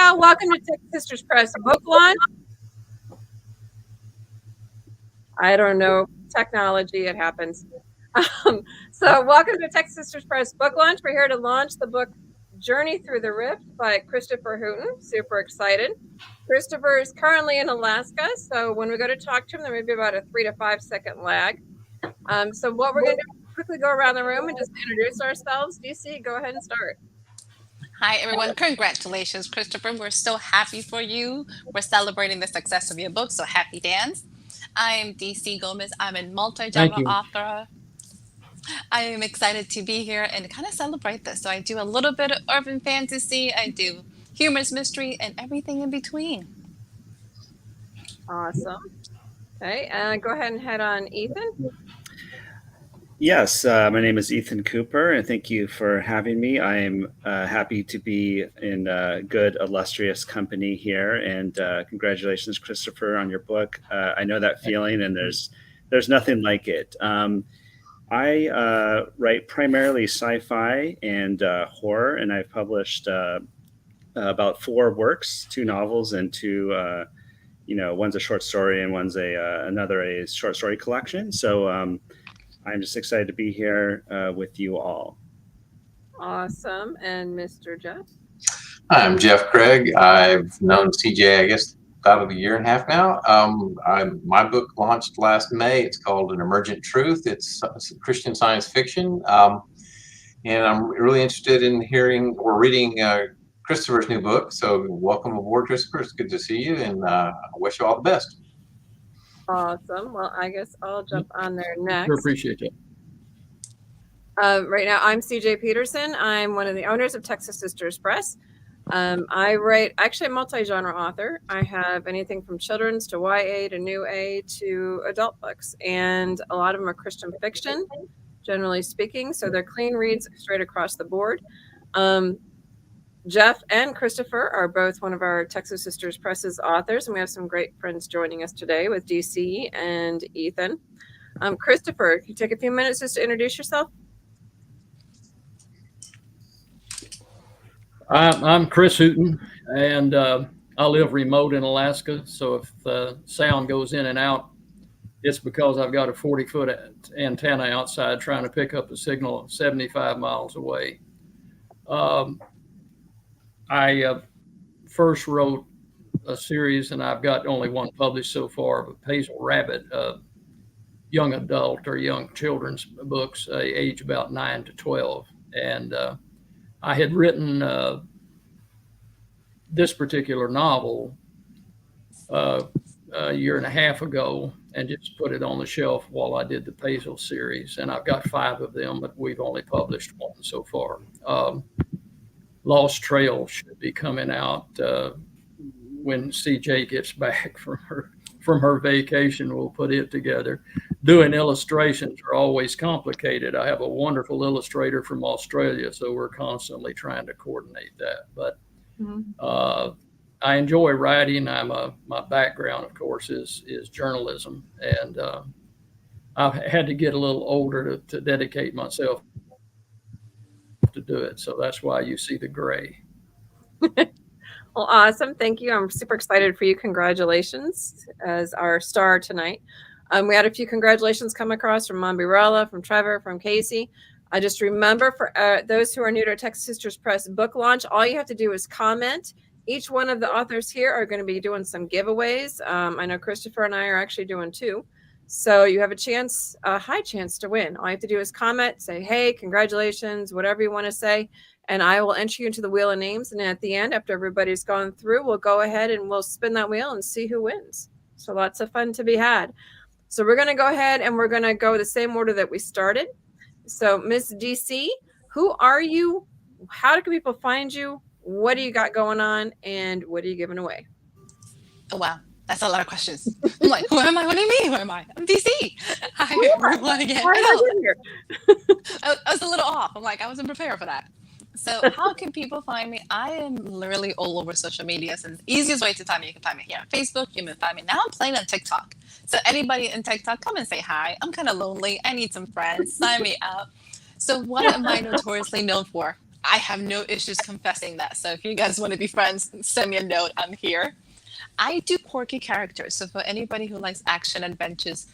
y'all. Welcome to Texas Sisters Press Book Launch. I don't know. Technology, it happens. So welcome to Texas Sisters Press Book Launch. We're here to launch the book Journey Through the Rift by Christopher Hooten. Super excited. Christopher is currently in Alaska, so when we go to talk to him, there may be about a 3 to 5 second lag. So what we're going to do is quickly go around the room and just introduce ourselves. DC, go ahead and start. Hi, everyone. Congratulations, Christopher. We're so happy for you. We're celebrating the success of your book, so happy dance. I'm DC Gomez. I'm a Thank multi-genre you. author. I am excited to be here and kind of celebrate this. So I do a little bit of urban fantasy, I do humorous mystery, and everything in between. Awesome. Okay, go ahead and head on Ethan. Yes, my name is Ethan Cooper, and thank you for having me. I am happy to be in good, illustrious company here, and congratulations, Christopher, on your book. I know that feeling, and there's nothing like it. I write primarily sci-fi and horror, and I've published about 4 works, 2 novels, and 2. One's a short story, and one's another short story collection. So. I'm just excited to be here with you all. Awesome. And Mr. Jeff? Hi, I'm Jeff Craig. I've known CJ, I guess, about a year and a half now. My book launched last May. It's called An Emergent Truth. It's Christian science fiction. And I'm really interested in hearing or reading Christopher's new book. So welcome aboard, Christopher. It's good to see you, and I wish you all the best. Awesome. Well, I guess I'll jump on there next. Sure appreciate you. Right now, I'm CJ Peterson. I'm one of the owners of Texas Sisters Press. I write, actually, a multi-genre author. I have anything from children's to YA to New A to adult books, and a lot of them are Christian fiction, generally speaking. So they're clean reads straight across the board. Jeff and Christopher are both one of our Texas Sisters Press's authors, and we have some great friends joining us today with DC and Ethan. Christopher, can you take a few minutes just to introduce yourself? I'm Chris Hooten, and I live remote in Alaska. So if the sound goes in and out, it's because I've got a 40-foot antenna outside trying to pick up a signal 75 miles away. I first wrote a series, and I've got only one published so far, of Hazel Rabbit, young adult or young children's books, age about 9 to 12. And I had written this particular novel a year and a half ago and just put it on the shelf while I did the Hazel series. And I've got 5 of them, but we've only published 1 so far. Lost Trail should be coming out when CJ gets back from her vacation. We'll put it together. Doing illustrations are always complicated. I have a wonderful illustrator from Australia, so we're constantly trying to coordinate that. But I enjoy writing. My background, of course, is journalism, and I've had to get a little older to dedicate myself to do it. So that's why you see the gray. Well, awesome. Thank you. I'm super excited for you. Congratulations as our star tonight. We had a few congratulations come across from Mombirella, from Trevor, from Casey. I just remember for those who are new to our Texas Sisters Press book launch, all you have to do is comment. Each one of the authors here are going to be doing some giveaways. I know Christopher and I are actually doing 2. So you have a high chance to win. All you have to do is comment, say, hey, congratulations, whatever you want to say, and I will enter you into the wheel of names. And at the end, after everybody's gone through, we'll go ahead and we'll spin that wheel and see who wins. So lots of fun to be had. So we're going to go ahead and we're going to go the same order that we started. So Miss DC, who are you? How can people find you? What do you got going on? And what are you giving away? Oh, wow. That's a lot of questions. I'm like, who am I? What do you mean? Who am I? I'm DC. Hi, everyone again. I was a little off. I'm like, I wasn't prepared for that. So how can people find me? I am literally all over social media. And the easiest way to find me, you can find me here on Facebook. You can find me. Now I'm playing on TikTok. So anybody in TikTok, come and say hi. I'm kind of lonely. I need some friends. Sign me up. So what am I notoriously known for? I have no issues confessing that. So if you guys want to be friends, send me a note. I'm here. I do quirky characters. So for anybody who likes action adventures,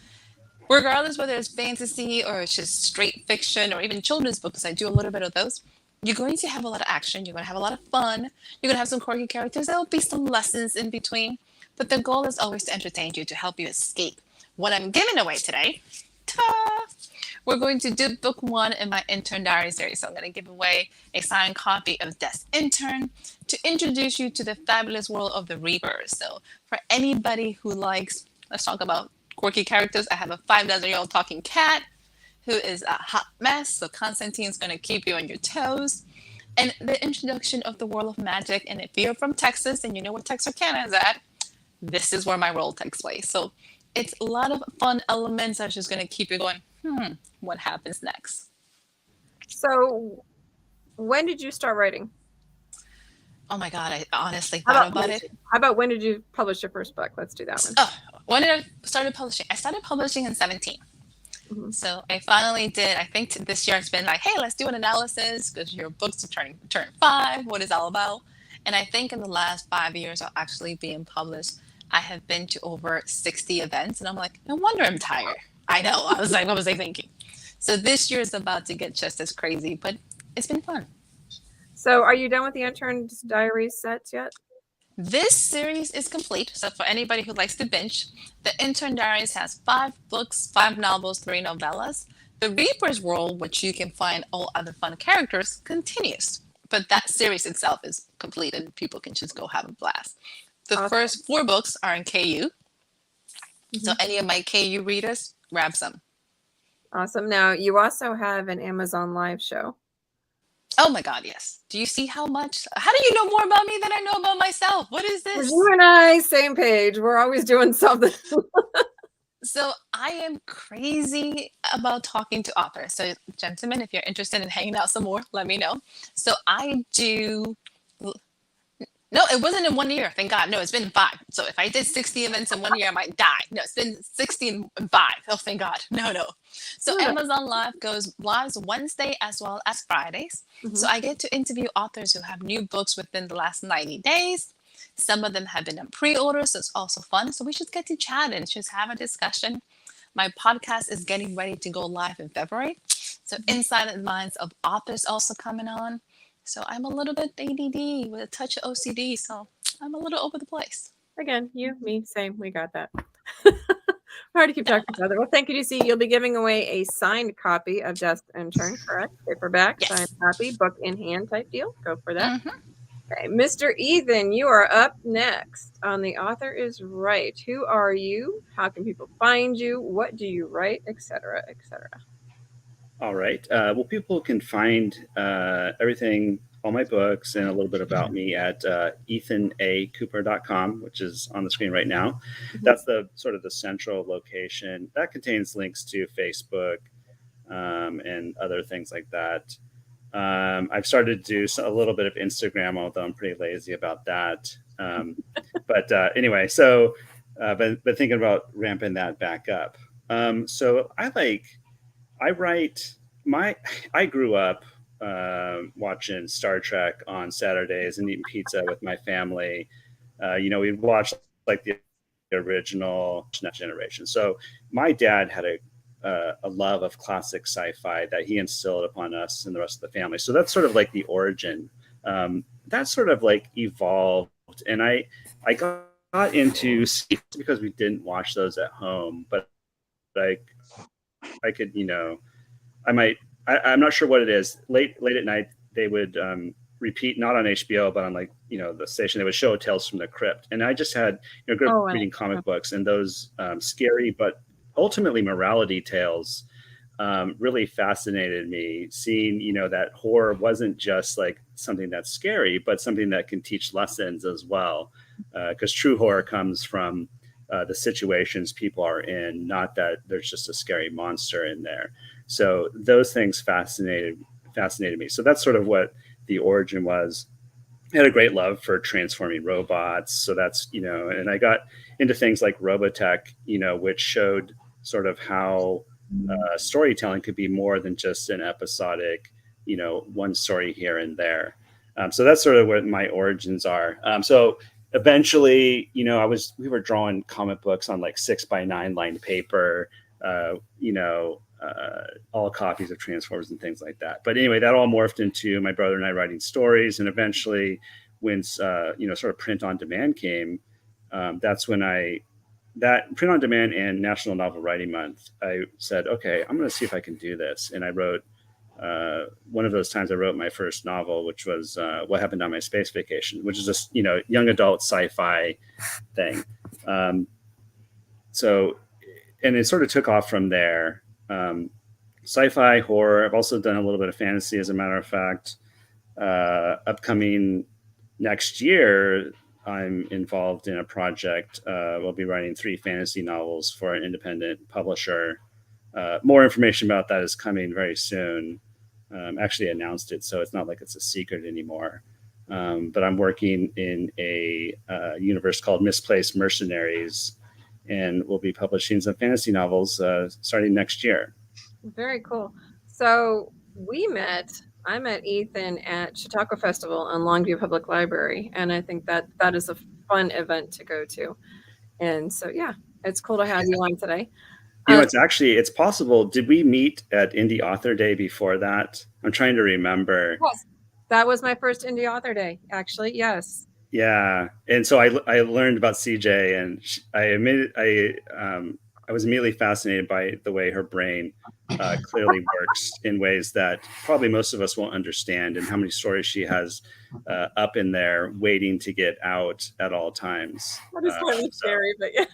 regardless whether it's fantasy or it's just straight fiction or even children's books, I do a little bit of those. You're going to have a lot of action. You're going to have a lot of fun. You're going to have some quirky characters. There'll be some lessons in between. But the goal is always to entertain you, to help you escape. What I'm giving away today, ta we're going to do book one in my Intern Diary series. So I'm going to give away a signed copy of Death's Intern to introduce you to the fabulous world of the Reapers. So for anybody who likes, let's talk about quirky characters. I have a 5-dozen-year-old talking cat who is a hot mess. So Constantine's going to keep you on your toes. And the introduction of the world of magic. And if you're from Texas and you know where Texarkana is at, this is where my role takes place. So it's a lot of fun elements that's just going to keep you going, what happens next? So when did you start writing? Oh my God, I honestly thought about it. How about when did you publish your first book? Let's do that one. Oh, when did I start publishing? I started publishing in 17. Mm-hmm. So I finally did, I think this year it's been like, hey, let's do an analysis because your books are turn 5. What is it all about? And I think in the last 5 years of actually being published, I have been to over 60 events. And I'm like, no wonder I'm tired. I know. I was like, what was I thinking? So this year is about to get just as crazy, but it's been fun. So are you done with the Intern Diary sets yet? This series is complete. So for anybody who likes to binge, the Intern Diaries has 5 books, 5 novels, 3 novellas. The Reaper's World, which you can find all other fun characters, continues. But that series itself is complete and people can just go have a blast. The first 4 books are in KU. So any of my KU readers, grab some. Awesome. Now, you also have an Amazon Live show. Oh my God, yes. Do you see how much? How do you know more about me than I know about myself? What is this? You and I, same page. We're always doing something. So I am crazy about talking to authors. So gentlemen, if you're interested in hanging out some more, let me know. So I do... No, it wasn't in 1 year. Thank God. No, it's been 5. So if I did 60 events in 1 year, I might die. No, it's been 60 and 5. Oh, thank God. No. So Amazon Live goes live Wednesday as well as Fridays. So I get to interview authors who have new books within the last 90 days. Some of them have been in pre-order, so it's also fun. So we just get to chat and just have a discussion. My podcast is getting ready to go live in February. So Inside the Minds of Authors also coming on. So I'm a little bit ADD with a touch of OCD, so I'm a little over the place. Again, you, me, same. We got that. Hard to keep talking to each other. Well, thank you, DC. You'll be giving away a signed copy of Death's Intern, correct? Paperback, signed copy, book in hand type deal. Go for that. Okay, Mr. Ethan, you are up next on The Author is Right. Who are you? How can people find you? What do you write? Etc. etc. All right. Well, people can find everything, all my books, and a little bit about me at ethanacooper.com, which is on the screen right now. That's the sort of the central location. That contains links to Facebook and other things like that. I've started to do a little bit of Instagram, although I'm pretty lazy about that. But anyway, so but thinking about ramping that back up. So I grew up watching Star Trek on Saturdays and eating pizza with my family. We'd watch like the original Next Generation. So my dad had a love of classic sci-fi that he instilled upon us and the rest of the family. So that's sort of like the origin. That sort of like evolved, and I got into because we didn't watch those at home, but like I could, I'm not sure what it is. Late at night, they would repeat, not on HBO, but on the station, they would show Tales from the Crypt. And I just had, grew up reading comic books, and those scary, but ultimately morality tales really fascinated me. Seeing, that horror wasn't just like something that's scary, but something that can teach lessons as well. Because true horror comes from the situations people are in, not that there's just a scary monster in there. So those things fascinated me. So that's sort of what the origin was. I had a great love for transforming robots. So that's, and I got into things like Robotech, which showed sort of how storytelling could be more than just an episodic one story here and there. So that's sort of what my origins are. So eventually, we were drawing comic books on like 6x9 lined paper, all copies of Transformers and things like that. But anyway, that all morphed into my brother and I writing stories. And eventually when, sort of print on demand came, that's when that print on demand and National Novel Writing Month, I said, okay, I'm going to see if I can do this. And I wrote, one of those times I wrote my first novel, which was What Happened on My Space Vacation, which is a young adult sci-fi thing. And it sort of took off from there. Sci-fi, horror. I've also done a little bit of fantasy, as a matter of fact. Upcoming next year, I'm involved in a project. We'll be writing 3 fantasy novels for an independent publisher. More information about that is coming very soon. Actually announced it, so it's not like it's a secret anymore. But I'm working in a universe called Misplaced Mercenaries, and we'll be publishing some fantasy novels starting next year. Very cool. So I met Ethan at Chautauqua Festival on Longview Public Library, and I think that is a fun event to go to. And so, yeah, it's cool to have you on today. It's possible. Did we meet at Indie Author Day before that? I'm trying to remember. Yes, that was my first Indie Author Day, actually. Yes. Yeah, and so I learned about CJ, and I was immediately fascinated by the way her brain clearly works in ways that probably most of us won't understand, and how many stories she has up in there waiting to get out at all times. That is slightly scary, but yeah.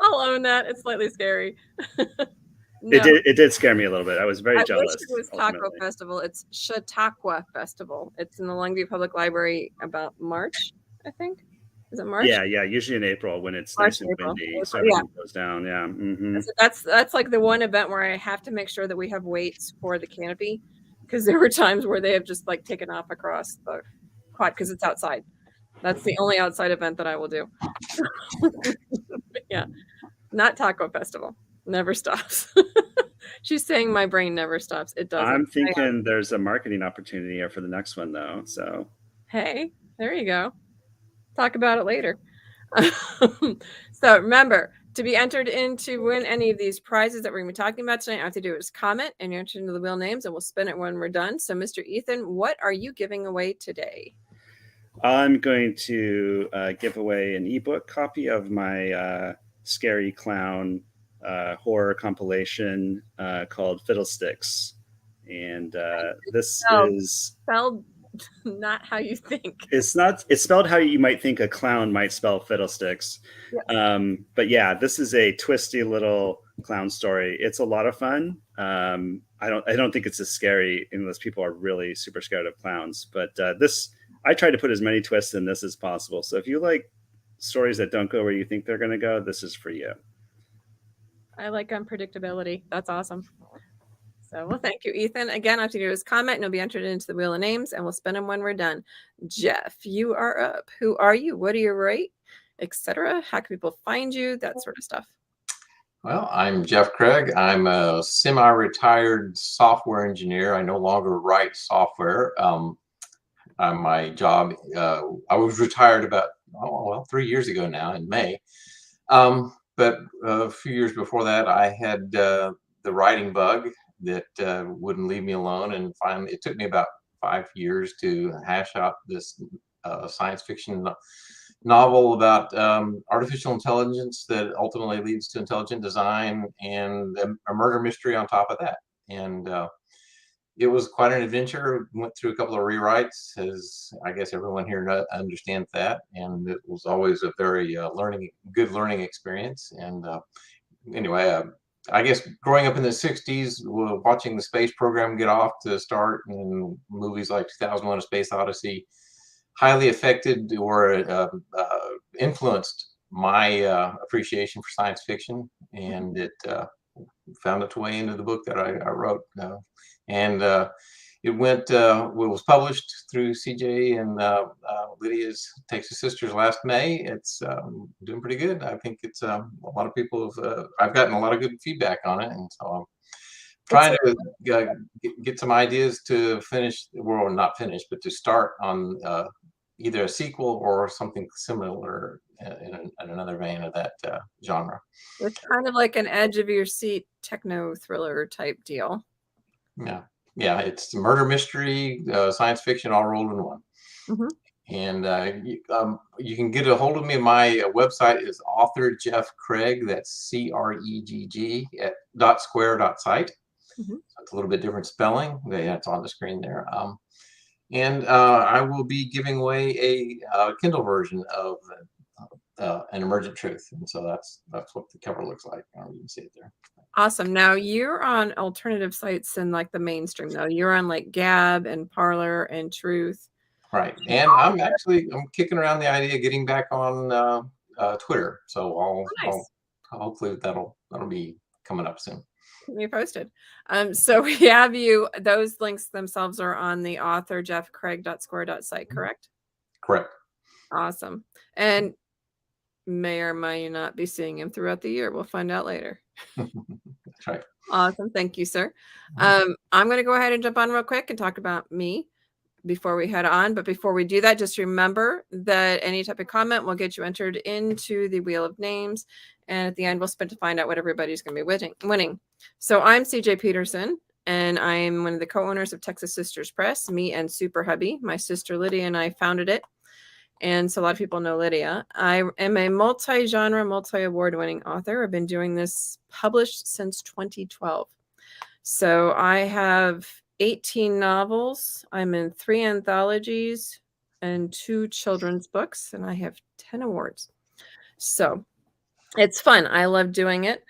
I'll own that. It's slightly scary. No. It did scare me a little bit. I was very jealous. Wish it was Taco Festival. It's Chautauqua Festival. It's in the Longview Public Library about March, I think. Is it March? Yeah, usually in April when it's nice and windy, so everything goes down. Yeah. Mm-hmm. So that's like the one event where I have to make sure that we have weights for the canopy, because there were times where they have just like taken off across the quad because it's outside. That's the only outside event that I will do. Yeah, not Taco Festival. Never stops. She's saying my brain never stops. It doesn't. I'm thinking there's a marketing opportunity here for the next one, though. So hey, there you go. Talk about it later. So remember, to be entered in to win any of these prizes that we're going to be talking about tonight, all you have to do is comment and you're entered into the wheel names, and we'll spin it when we're done. So, Mr. Ethan, what are you giving away today? I'm going to give away an ebook copy of my Scary Clown horror compilation called Fiddlesticks. And this is spelled not how you think. It's spelled how you might think a clown might spell fiddlesticks. Yeah. But yeah, this is a twisty little clown story. It's a lot of fun. I don't think it's as scary unless people are really super scared of clowns. But I try to put as many twists in this as possible. So if you like stories that don't go where you think they're going to go, this is for you. I like unpredictability. That's awesome. So, well, thank you, Ethan. Again, all you have to do is comment and you'll be entered into the wheel of names, and we'll spin them when we're done. Jeff, you are up. Who are you? What do you write? Etc. How can people find you? That sort of stuff. Well, I'm Jeff Craig. I'm a semi-retired software engineer. I no longer write software. My job, I was retired about 3 years ago now in May. But a few years before that, I had the writing bug that wouldn't leave me alone. And finally, it took me about 5 years to hash out this science fiction novel about artificial intelligence that ultimately leads to intelligent design, and a murder mystery on top of that. And it was quite an adventure. Went through a couple of rewrites, as I guess everyone here understands that. And it was always a very good learning experience. And anyway, I guess growing up in the 60s, watching the space program get off to start, and movies like 2001: A Space Odyssey highly affected or influenced my appreciation for science fiction. And it found its way into the book that I wrote. And it was published through CJ and Lydia's Texas Sisters last May. It's doing pretty good. I think it's a lot of people I've gotten a lot of good feedback on it, and so I'm trying to get some ideas to finish, well, not finish, but to start on either a sequel or something similar in another vein of that genre. It's kind of like an edge of your seat techno thriller type deal. Yeah, it's murder mystery, science fiction, all rolled in one. Mm-hmm. And you can get a hold of me. My website is author Jeff Craig. That's CREGG at .square.site. Mm-hmm. So it's a little bit different spelling. Yeah, it's on the screen there. And I will be giving away a Kindle version of An Emergent Truth. And so that's what the cover looks like. You can see it there. Awesome. Now you're on alternative sites and like the mainstream though. You're on like Gab and Parler and Truth. Right. And I'm kicking around the idea of getting back on Twitter. So I'll hopefully that'll be coming up soon. Keep me posted. So we have you, those links themselves are on the author jeffcraig.square.site, correct? Correct. Awesome. And may or may not be seeing him throughout the year. We'll find out later. That's right. Awesome. Thank you, sir. I'm going to go ahead and jump on real quick and talk about me before we head on. But before we do that, just remember that any type of comment will get you entered into the Wheel of Names. And at the end, we'll spin to find out what everybody's going to be winning. So I'm CJ Peterson, and I'm one of the co-owners of Texas Sisters Press. Me and Super Hubby, my sister Lydia, and I founded it. And so a lot of people know Lydia. I am a multi-genre, multi-award-winning author. I've been doing this published since 2012. So I have 18 novels. I'm in 3 anthologies and 2 children's books, and I have 10 awards. So it's fun. I love doing it.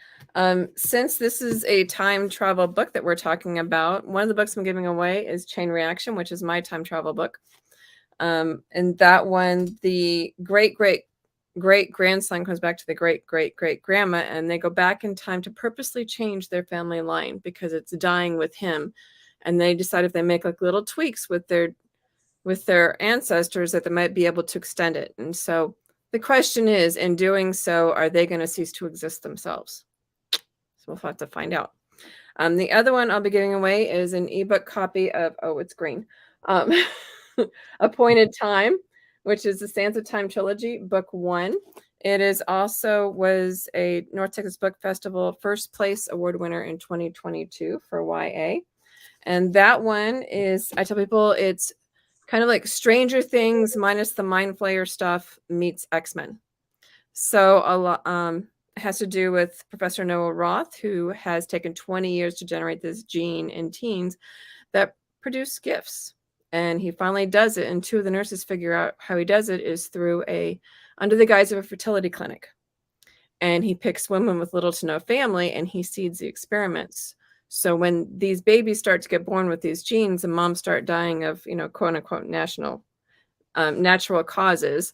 Since this is a time travel book that we're talking about, one of the books I'm giving away is Chain Reaction, which is my time travel book. And that one, the great grandson comes back to the great grandma, and they go back in time to purposely change their family line because it's dying with him. And they decide if they make like little tweaks with their ancestors that they might be able to extend it. And so the question is, in doing so, are they going to cease to exist themselves? So we'll have to find out. The other one I'll be giving away is an ebook copy of, it's green, Appointed Time, which is the Sands of Time trilogy, book 1. It is also was a North Texas Book Festival first place award winner in 2022 for YA. And that one is, I tell people, it's kind of like Stranger Things minus the Mind Flayer stuff meets X-Men. So a lot has to do with Professor Noah Roth, who has taken 20 years to generate this gene in teens that produce gifts. And he finally does it. And 2 of the nurses figure out how he does it is through under the guise of a fertility clinic. And he picks women with little to no family and he seeds the experiments. So when these babies start to get born with these genes and moms start dying of, quote unquote, natural causes,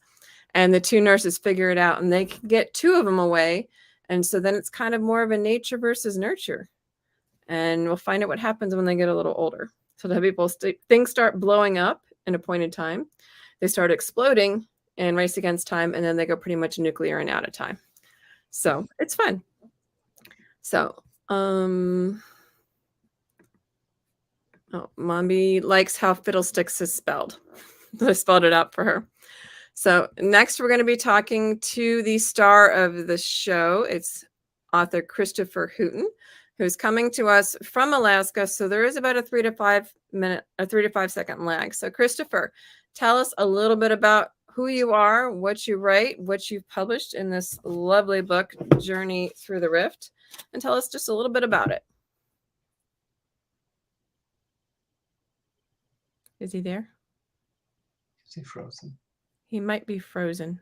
and the 2 nurses figure it out and they can get 2 of them away. And so then it's kind of more of a nature versus nurture. And we'll find out what happens when they get a little older. So the people, things start blowing up in Appointed Time. They start exploding in Race Against Time, and then they go pretty much nuclear and out of time. So it's fun. So, Mombi likes how fiddlesticks is spelled. I spelled it out for her. So next we're going to be talking to the star of the show. It's author Christopher Hooten, who's coming to us from Alaska. So there is about a 3 to 5 second lag. So Christopher, tell us a little bit about who you are, what you write, what you've published in this lovely book, Journey Through the Rift, and tell us just a little bit about it. Is he there? Is he frozen? He might be frozen.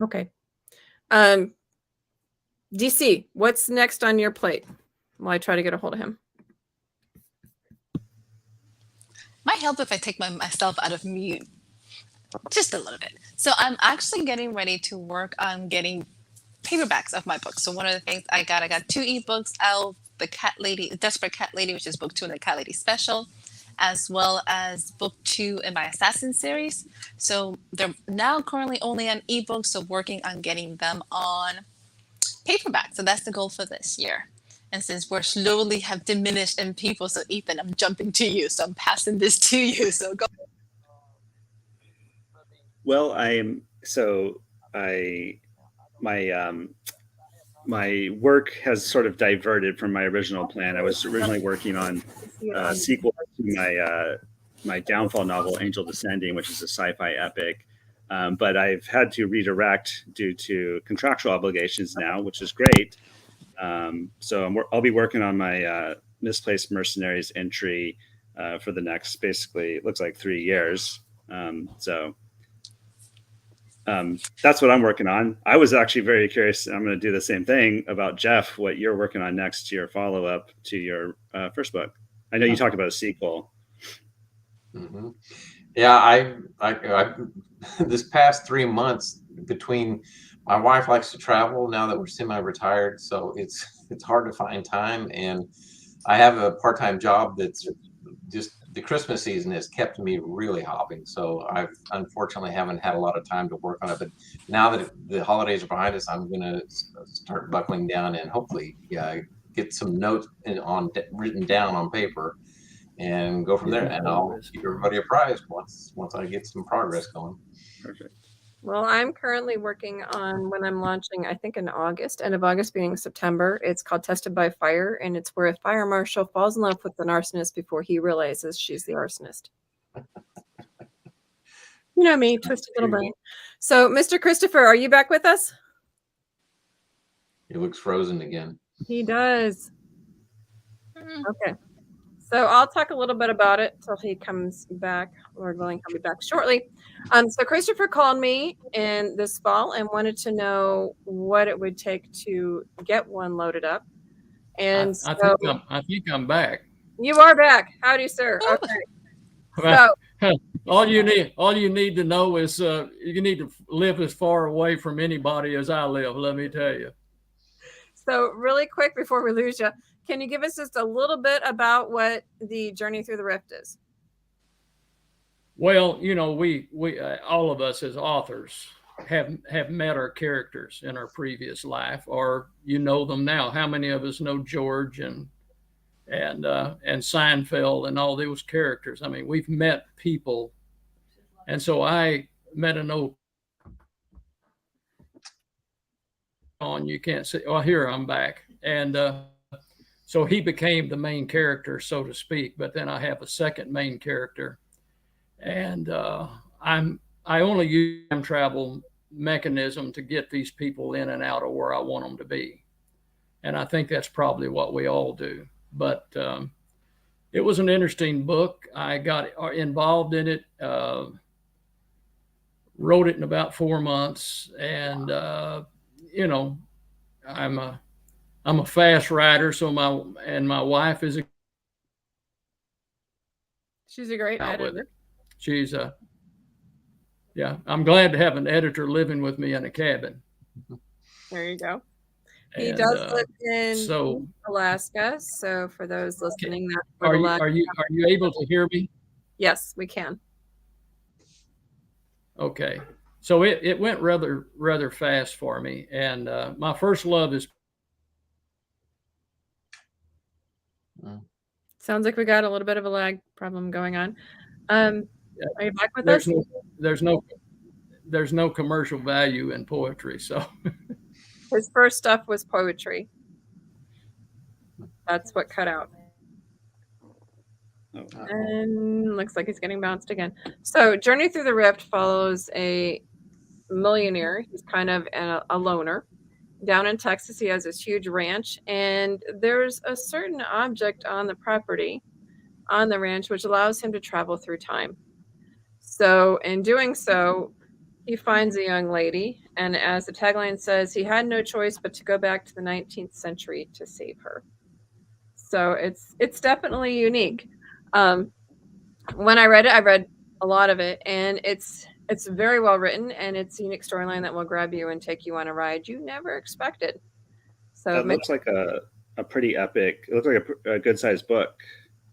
Okay. DC, what's next on your plate while I try to get a hold of him? Might help if I take myself out of mute just a little bit. So I'm actually getting ready to work on getting paperbacks of my books. So one of the things I got 2 ebooks out, The Cat Lady, Desperate Cat Lady, which is book 2 in the Cat Lady special, as well as book 2 in my Assassin series. So they're now currently only on ebook, so working on getting them on paperback. So that's the goal for this year. And since we're slowly have diminished in people, so Ethan, I'm jumping to you. So I'm passing this to you. So go. Well, I my my work has sort of diverted from my original plan. I was originally working on a sequel to my downfall novel, Angel Descending, which is a sci-fi epic. But I've had to redirect due to contractual obligations now, which is great. So I'll be working on my Misplaced Mercenaries entry for the next, basically, it looks like 3 years. That's what I'm working on. I was actually very curious. I'm going to do the same thing about Jeff, what you're working on next to your follow up to your first book. I know you talked about a sequel. Mm-hmm. Yeah, I this past 3 months between my wife likes to travel now that we're semi-retired, so it's hard to find time, and I have a part-time job that's just the Christmas season has kept me really hopping. So I've unfortunately haven't had a lot of time to work on it. But now that the holidays are behind us, I'm going to start buckling down and hopefully get some notes written down on paper and go from there. And I'll keep everybody apprised once I get some progress going. Perfect. Well, I'm currently working on when I'm launching, I think in August, end of August, beginning of September. It's called Tested by Fire, and it's where a fire marshal falls in love with an arsonist before he realizes she's the arsonist. You know me, twisted little brain. So, Mr. Christopher, are you back with us? He looks frozen again. He does. Okay. So I'll talk a little bit about it till he comes back. Lord willing, he'll be back shortly. So Christopher called me in this fall and wanted to know what it would take to get one loaded up. And I think I'm back. You are back. Howdy, sir. Okay. So all you need to know is you need to live as far away from anybody as I live. Let me tell you. So really quick before we lose you, can you give us just a little bit about what the Journey Through the Rift is? Well, you know, we all of us as authors have met our characters in our previous life, or you know them now. How many of us know George and Seinfeld and all those characters? I mean, we've met people, and so I met an old. On you can't see. Well, here I'm back, and so he became the main character, so to speak. But then I have a second main character, and I only use time travel mechanism to get these people in and out of where I want them to be, and I think that's probably what we all do. But it was an interesting book. I got involved in it, wrote it in about 4 months, and you know, I'm a fast writer, so my wife is she's a great editor. She's yeah, I'm glad to have an editor living with me in a cabin. There you go. He does live in Alaska. So for those listening, are you able to hear me? Yes, we can. Okay. So it went rather fast for me, and my first love is. Sounds like we got a little bit of a lag problem going on. Are you back with us? There's no commercial value in poetry, so. His first stuff was poetry. That's what cut out. And looks like he's getting bounced again. So Journey Through the Rift follows a millionaire. He's kind of a loner. Down in Texas, he has this huge ranch, and there's a certain object on the property, on the ranch, which allows him to travel through time. So in doing so, he finds a young lady, and as the tagline says, he had no choice but to go back to the 19th century to save her. So it's definitely unique. When I read it, I read a lot of it, and it's very well written, and it's a unique storyline that will grab you and take you on a ride you never expected. So it looks like a pretty epic. It looks like a good sized book.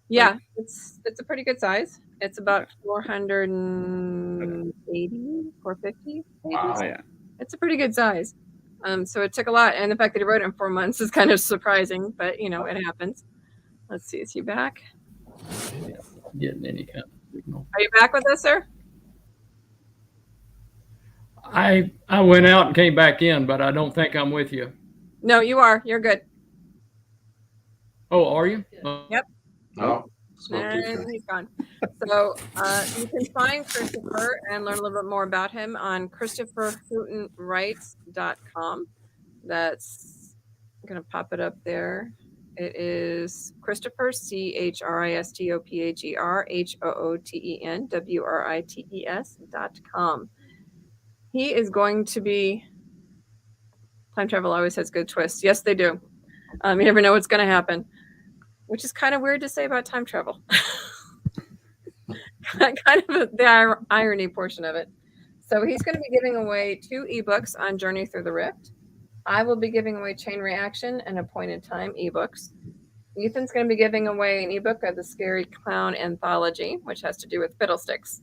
Yeah, it's a pretty good size. It's about 480, 450 pages. Wow, yeah. It's a pretty good size. So it took a lot. And the fact that he wrote it in 4 months is kind of surprising, but you know, it happens. Let's see. Is he back? Getting any kind of signal. Are you back with us, sir? I went out and came back in, but I don't think I'm with you. No, you are. You're good. Oh, are you? Yep. Oh, And he's gone. So you can find Christopher and learn a little bit more about him on ChristopherHootenWrites.com. That's going to pop it up there. It is Christopher, ChristopherHootenWrites.com. He is going to be. Time travel always has good twists. Yes, they do. You never know what's going to happen, which is kind of weird to say about time travel. Kind of the irony portion of it. So he's going to be giving away 2 ebooks on Journey Through the Rift. I will be giving away Chain Reaction and Appointed Time ebooks. Ethan's going to be giving away an ebook of the Scary Clown Anthology, which has to do with fiddlesticks.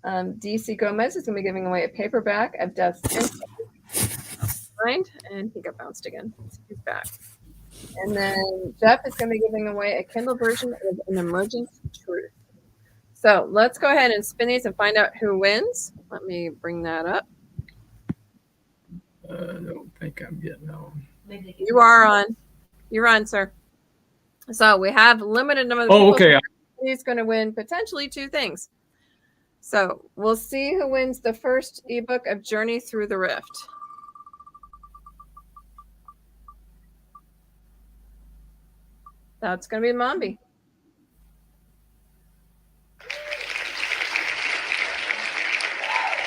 DC Gomez is going to be giving away a paperback of Death's Mind, and he got bounced again. So he's back. And then Jeff is going to be giving away a Kindle version of An Emergent Truth. So let's go ahead and spin these and find out who wins. Let me bring that up. I don't think I'm getting on. You are on. You're on, sir. So we have limited number of people. Oh, okay. He's going to win potentially 2 things. So we'll see who wins the first ebook of Journey Through the Rift. That's going to be Mombi.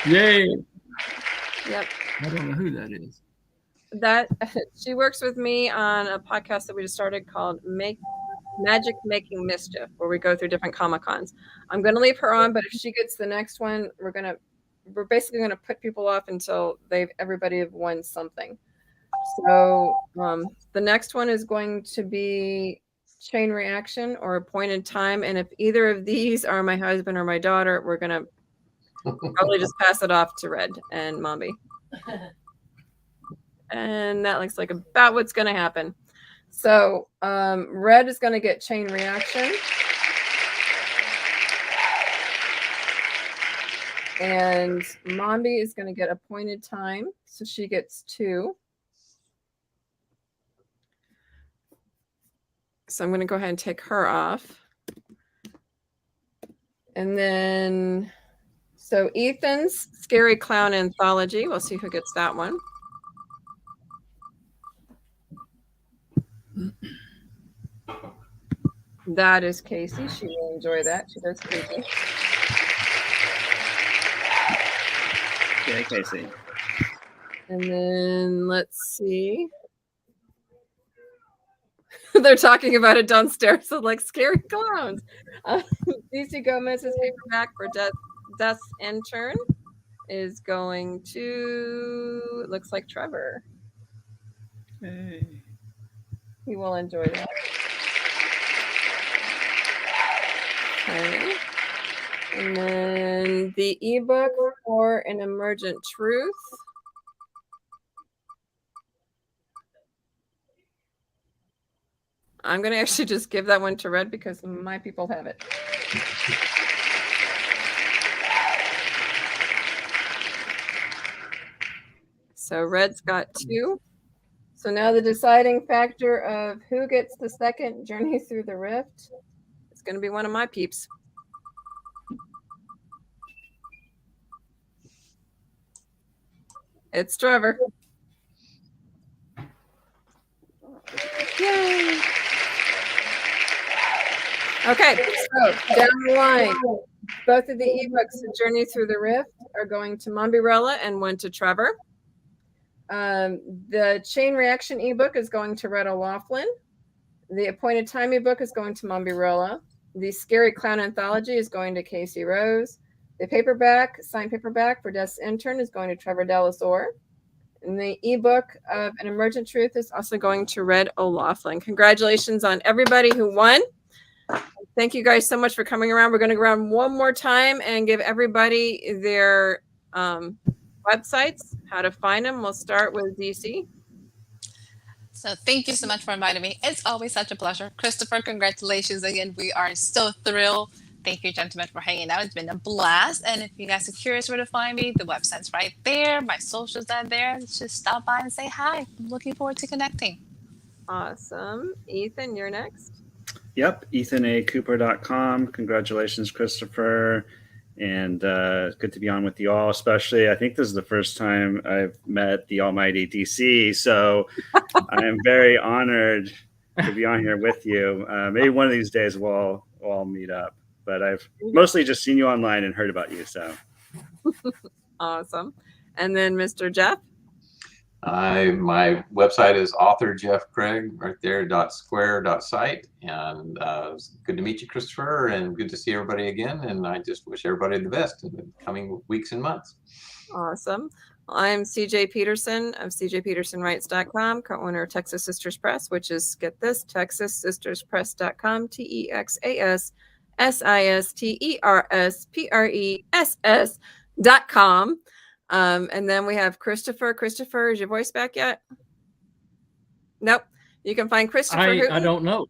Yay. Yep. I don't know who that is. That she works with me on a podcast that we just started called Magic Making Mischief, where we go through different Comic-Cons. I'm going to leave her on, but if she gets the next one, we're basically going to put people off until everybody have won something. So the next one is going to be Chain Reaction or Appointed Time, and if either of these are my husband or my daughter, we're going to probably just pass it off to Red and Mombi. And that looks like about what's going to happen. So Red is going to get Chain Reaction. And Mombi is going to get Appointed Time. So she gets 2. So I'm going to go ahead and take her off. And then, so Ethan's Scary Clown Anthology. We'll see who gets that one. That is Casey. She will enjoy that. She does creepy. Yeah, Casey. And then let's see. They're talking about it downstairs, so like scary clowns. DC Gomez's paperback for Death's Intern is going to, it looks like Trevor. Hey. He will enjoy that. Okay. And then the ebook for An Emergent Truth. I'm going to actually just give that one to Red because my people have it. So Red's got 2. So now the deciding factor of who gets the second Journey Through the Rift is going to be one of my peeps. It's Trevor. Yay! Okay, so down the line, both of the ebooks, Journey Through the Rift, are going to Mombirella and one to Trevor. The Chain Reaction ebook is going to Red O'Laughlin. The Appointed Time ebook is going to Mombirella. The Scary Clown Anthology is going to Casey Rose. The paperback, signed paperback for Death's Intern is going to Trevor Delasore. And the ebook of An Emergent Truth is also going to Red O'Laughlin. Congratulations on everybody who won. Thank you guys so much for coming around. We're going to go around one more time and give everybody their, what websites, how to find them. We'll start with DC. So thank you so much for inviting me. It's always such a pleasure. Christopher, congratulations again. We are so thrilled. Thank you, gentlemen, for hanging out. It's been a blast. And if you guys are curious where to find me, the website's right there. My socials are there. Just stop by and say hi. I'm looking forward to connecting. Awesome. Ethan, you're next. Yep, ethanacooper.com. Congratulations, Christopher. And good to be on with you all, especially I think this is the first time I've met the almighty DC. So I am very honored to be on here with you. Maybe one of these days we'll all meet up. But I've mostly just seen you online and heard about you. So Awesome. And then Mr. Jeff. My website is author Jeff Craig right there .square.site, and it's good to meet you, Christopher, and good to see everybody again. And I just wish everybody the best in the coming weeks and months. Awesome. I'm CJ Peterson of cjpetersonwrites.com, co-owner of Texas Sisters Press, which is, get this, texassisterspress.com, TexasSistersPress.com. And then we have Christopher. Christopher, is your voice back yet? Nope. You can find Christopher Hooten. I don't know.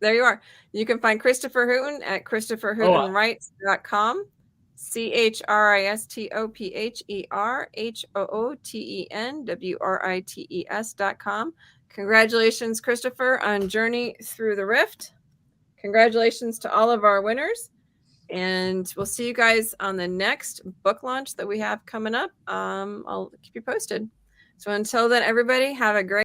There you are. You can find Christopher Hooten at ChristopherHootenWrites.com. ChristopherHootenWrites.com. Congratulations, Christopher, on Journey Through the Rift. Congratulations to all of our winners. And we'll see you guys on the next book launch that we have coming up. I'll keep you posted. So until then, everybody, have a great